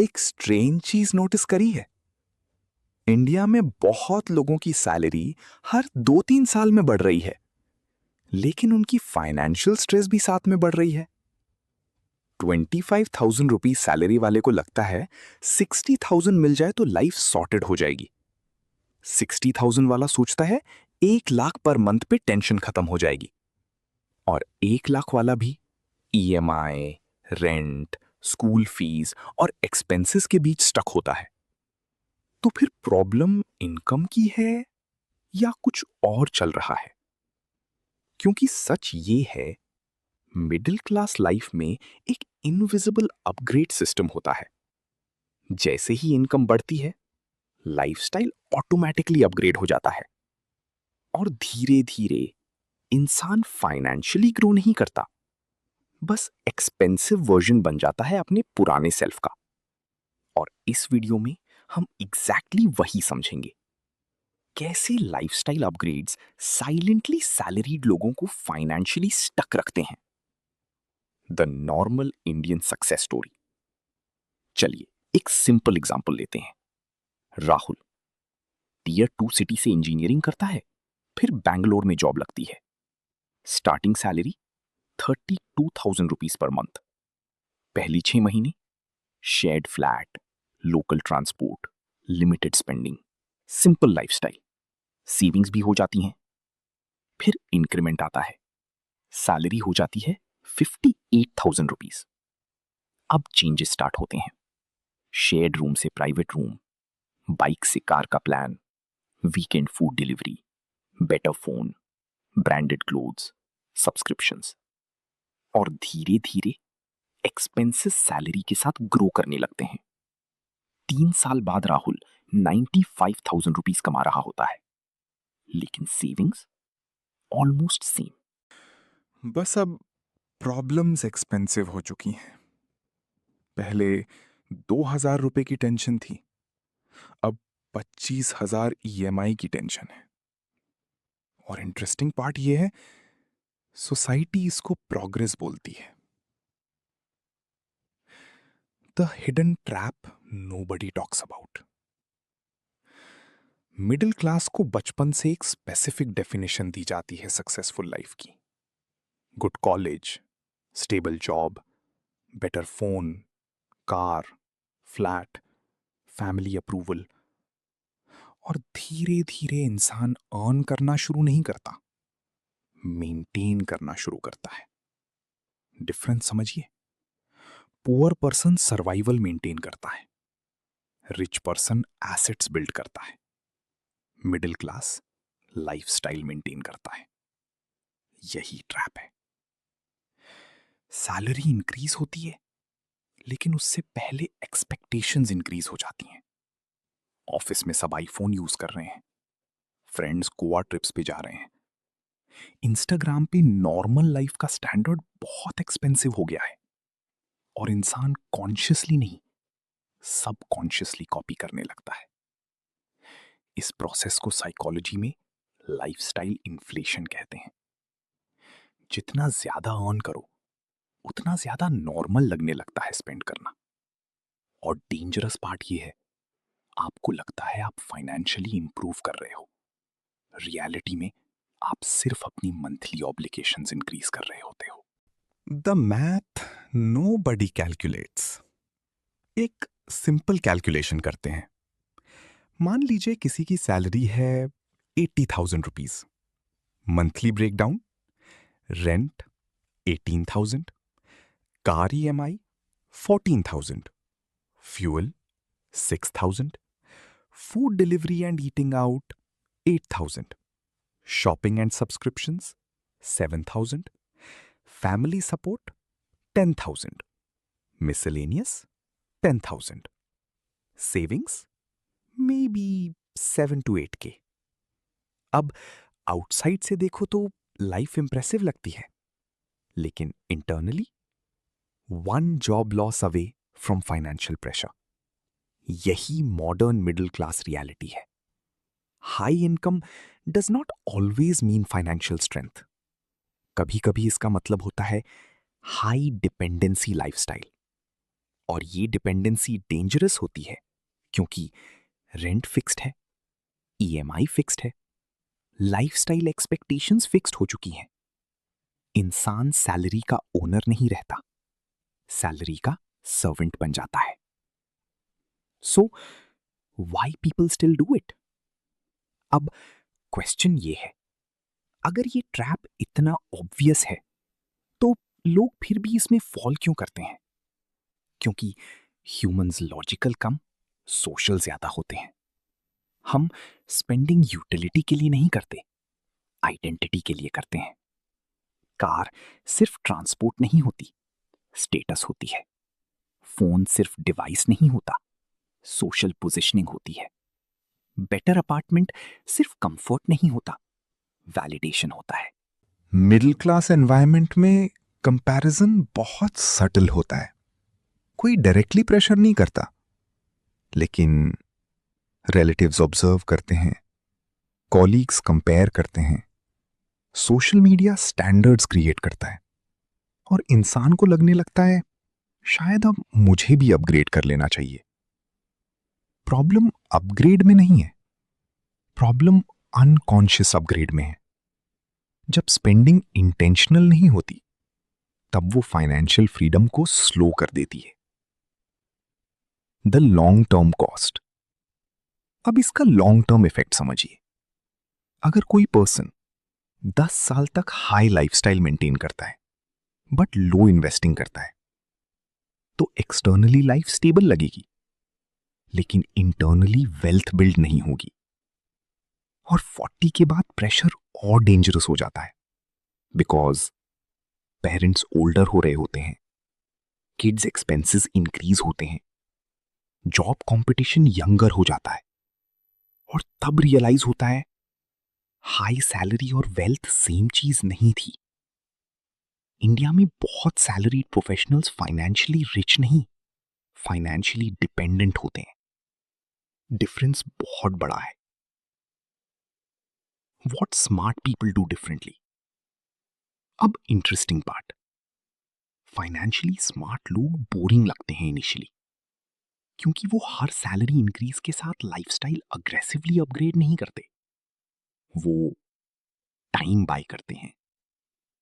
एक स्ट्रेंज चीज नोटिस करी है। इंडिया में बहुत लोगों की सैलरी हर 2-3 साल में बढ़ रही है, लेकिन उनकी फाइनेंशियल स्ट्रेस भी साथ में बढ़ रही है। 25,000 रुपीज सैलरी वाले को लगता है 60,000 मिल जाए तो लाइफ सॉर्टेड हो जाएगी। 60,000 वाला सोचता है 1 लाख पर मंथ पे टेंशन खत्म हो जाएगी। और 1 लाख वाला भी ईएमआई, रेंट, स्कूल फीस और एक्सपेंसेस के बीच स्टक होता है। तो फिर प्रॉब्लम इनकम की है या कुछ और चल रहा है? क्योंकि सच ये है, मिडिल क्लास लाइफ में एक इनविजिबल अपग्रेड सिस्टम होता है। जैसे ही इनकम बढ़ती है, लाइफस्टाइल ऑटोमेटिकली अपग्रेड हो जाता है। और धीरे धीरे इंसान फाइनेंशियली ग्रो नहीं करता, बस एक्सपेंसिव वर्जन बन जाता है अपने पुराने सेल्फ का। और इस वीडियो में हम एग्जैक्टली वही समझेंगे, कैसे लाइफस्टाइल अपग्रेड्स साइलेंटली सैलरीड लोगों को फाइनेंशियली स्टक रखते हैं। The normal Indian success story. चलिए एक सिंपल एग्जांपल लेते हैं। राहुल टियर 2 सिटी से इंजीनियरिंग करता है, फिर बैंगलोर में जॉब लगती है। Starting salary 32,000 rupees per month. पहली 6 महीने shared flat, local transport, limited spending, simple lifestyle. Savings भी हो जाती हैं। फिर इंक्रीमेंट आता है, सैलरी हो जाती है 58,000 रुपीज। अब चेंजेस स्टार्ट होते हैं। शेयर्ड रूम से प्राइवेट रूम, बाइक से कार का plan, weekend food delivery, better phone, branded clothes, subscriptions. और धीरे धीरे एक्सपेंसेस सैलरी के साथ ग्रो करने लगते हैं। 3 साल बाद राहुल 95,000 रुपीज कमा रहा होता है, लेकिन सेविंग्स ऑलमोस्ट सेम। बस अब प्रॉब्लम्स एक्सपेंसिव हो चुकी हैं। पहले 2,000 रुपए की टेंशन थी, अब 25,000 ईएमआई की टेंशन है। और इंटरेस्टिंग पार्ट ये है, सोसाइटी इसको प्रोग्रेस बोलती है। The hidden trap nobody talks about. Middle class को बचपन से एक स्पेसिफिक डेफिनेशन दी जाती है सक्सेसफुल लाइफ की। Good college, stable job, better phone, car, flat, family approval. और धीरे धीरे इंसान अर्न करना शुरू नहीं करता, मेंटेन करना शुरू करता है। डिफरेंस समझिए। पुअर पर्सन सर्वाइवल मेंटेन करता है, रिच पर्सन एसेट्स बिल्ड करता है, मिडिल क्लास लाइफस्टाइल मेंटेन करता है। यही ट्रैप है। सैलरी इंक्रीज होती है, लेकिन उससे पहले एक्सपेक्टेशंस इंक्रीज हो जाती हैं। ऑफिस में सब आईफोन यूज कर रहे हैं, फ्रेंड्स गोवा ट्रिप्स पे जा रहे हैं, इंस्टाग्राम पे नॉर्मल लाइफ का स्टैंडर्ड बहुत एक्सपेंसिव हो गया है। और इंसान कॉन्शियसली नहीं, सब कॉन्शियसली कॉपी करने लगता है। इस प्रोसेस को साइकोलॉजी में लाइफस्टाइल इन्फ्लेशन कहते हैं। जितना ज्यादा अर्न करो, उतना ज्यादा नॉर्मल लगने लगता है स्पेंड करना। और डेंजरस पार्ट ये है, आपको लगता है आप फाइनेंशियली इंप्रूव कर रहे हो, रियलिटी में आप सिर्फ अपनी मंथली ऑब्लिगेशंस इंक्रीज कर रहे होते हो। The math nobody calculates. एक सिंपल कैलकुलेशन करते हैं। मान लीजिए किसी की सैलरी है 80,000 rupees. Monthly breakdown: rent 18,000, car EMI 14,000, fuel 6,000, food delivery and eating out 8,000, shopping and subscriptions 7,000, family support 10,000, miscellaneous 10,000, savings may be 7 to 8K। अब आउटसाइड से देखो तो लाइफ इंप्रेसिव लगती है, लेकिन internally one job loss away from financial pressure. यही modern middle class reality है। High income does not always mean financial strength. कभी कभी इसका मतलब होता है हाई डिपेंडेंसी लाइफस्टाइल। और ये डिपेंडेंसी डेंजरस होती है क्योंकि रेंट फिक्स्ड है, ईएमआई फिक्स्ड है, लाइफस्टाइल एक्सपेक्टेशंस फिक्स्ड हो चुकी हैं। इंसान सैलरी का ओनर नहीं रहता, सैलरी का सर्वेंट बन जाता है। So why people still do it? अब क्वेश्चन ये है, अगर ये ट्रैप इतना ऑब्वियस है तो लोग फिर भी इसमें फॉल क्यों करते हैं? क्योंकि ह्यूमंस लॉजिकल कम, सोशल ज्यादा होते हैं। हम स्पेंडिंग यूटिलिटी के लिए नहीं करते, आइडेंटिटी के लिए करते हैं। कार सिर्फ ट्रांसपोर्ट नहीं होती, स्टेटस होती है। फोन सिर्फ डिवाइस नहीं होता, सोशल पोजिशनिंग होती है। बेटर अपार्टमेंट सिर्फ कंफर्ट नहीं होता, वैलिडेशन होता है। मिडिल क्लास एनवायरनमेंट में कंपैरिजन बहुत सटल होता है। कोई डायरेक्टली प्रेशर नहीं करता, लेकिन रिलेटिव्स ऑब्जर्व करते हैं, कॉलीग्स कंपेयर करते हैं, सोशल मीडिया स्टैंडर्ड्स क्रिएट करता है और इंसान को लगने लगता है शायद अब मुझे भी अपग्रेड कर लेना चाहिए। प्रॉब्लम अपग्रेड में नहीं है, प्रॉब्लम अनकॉन्शियस अपग्रेड में है। जब स्पेंडिंग इंटेंशनल नहीं होती, तब वो फाइनेंशियल फ्रीडम को स्लो कर देती है। The long term cost. अब इसका लॉन्ग टर्म इफेक्ट समझिए। अगर कोई पर्सन 10 साल तक हाई लाइफस्टाइल मेंटेन करता है बट लो इन्वेस्टिंग करता है, तो एक्सटर्नली लाइफ स्टेबल लगेगी, लेकिन इंटरनली वेल्थ बिल्ड नहीं होगी। और 40 के बाद प्रेशर और डेंजरस हो जाता है, बिकॉज पेरेंट्स ओल्डर हो रहे होते हैं, किड्स एक्सपेंसेस इंक्रीज होते हैं, जॉब कंपटीशन यंगर हो जाता है, और तब रियलाइज होता है हाई सैलरी और वेल्थ सेम चीज नहीं थी। इंडिया में बहुत सैलरीड प्रोफेशनल्स फाइनेंशियली रिच नहीं, फाइनेंशियली डिपेंडेंट होते हैं। डिफरेंस बहुत बड़ा है। What smart people do differently. अब इंटरेस्टिंग पार्ट, फाइनेंशियली स्मार्ट लोग बोरिंग लगते हैं इनिशियली, क्योंकि वो हर सैलरी इंक्रीज के साथ लाइफस्टाइल अग्रेसिवली अपग्रेड नहीं करते। वो टाइम बाय करते हैं,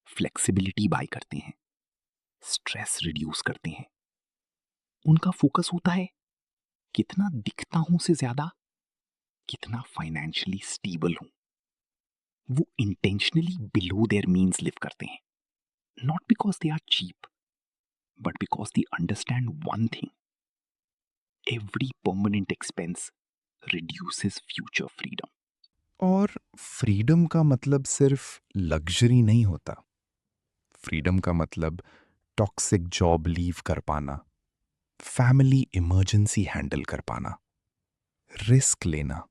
फ्लेक्सिबिलिटी बाय करते हैं, स्ट्रेस रिड्यूस करते हैं। उनका फोकस होता है कितना दिखता हूं से ज्यादा कितना फाइनेंशियली स्टेबल हूं। वो intentionally below their means live करते हैं, not because they are cheap, but because they understand one thing, every permanent expense reduces future freedom. और फ्रीडम का मतलब सिर्फ लग्जरी नहीं होता। फ्रीडम का मतलब टॉक्सिक जॉब लीव कर पाना, फैमिली इमरजेंसी हैंडल कर पाना, रिस्क लेना,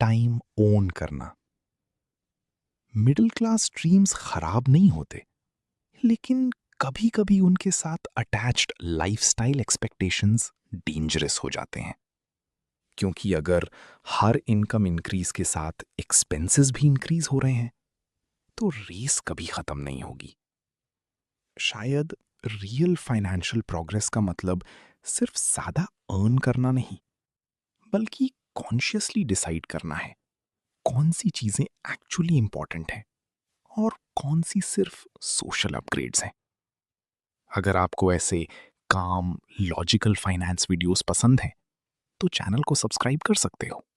टाइम ओन करना। मिडिल क्लास ड्रीम्स खराब नहीं होते, लेकिन कभी कभी उनके साथ अटैच्ड लाइफस्टाइल एक्सपेक्टेशंस डेंजरस हो जाते हैं। क्योंकि अगर हर इनकम इंक्रीज के साथ एक्सपेंसेस भी इंक्रीज हो रहे हैं, तो रेस कभी खत्म नहीं होगी। शायद रियल फाइनेंशियल प्रोग्रेस का मतलब सिर्फ सादा अर्न करना नहीं, बल्कि कॉन्शियसली डिसाइड करना है कौन सी चीजें एक्चुअली इंपॉर्टेंट हैं और कौन सी सिर्फ सोशल अपग्रेड्स हैं। अगर आपको ऐसे काम लॉजिकल फाइनेंस वीडियोस पसंद हैं, तो चैनल को सब्सक्राइब कर सकते हो।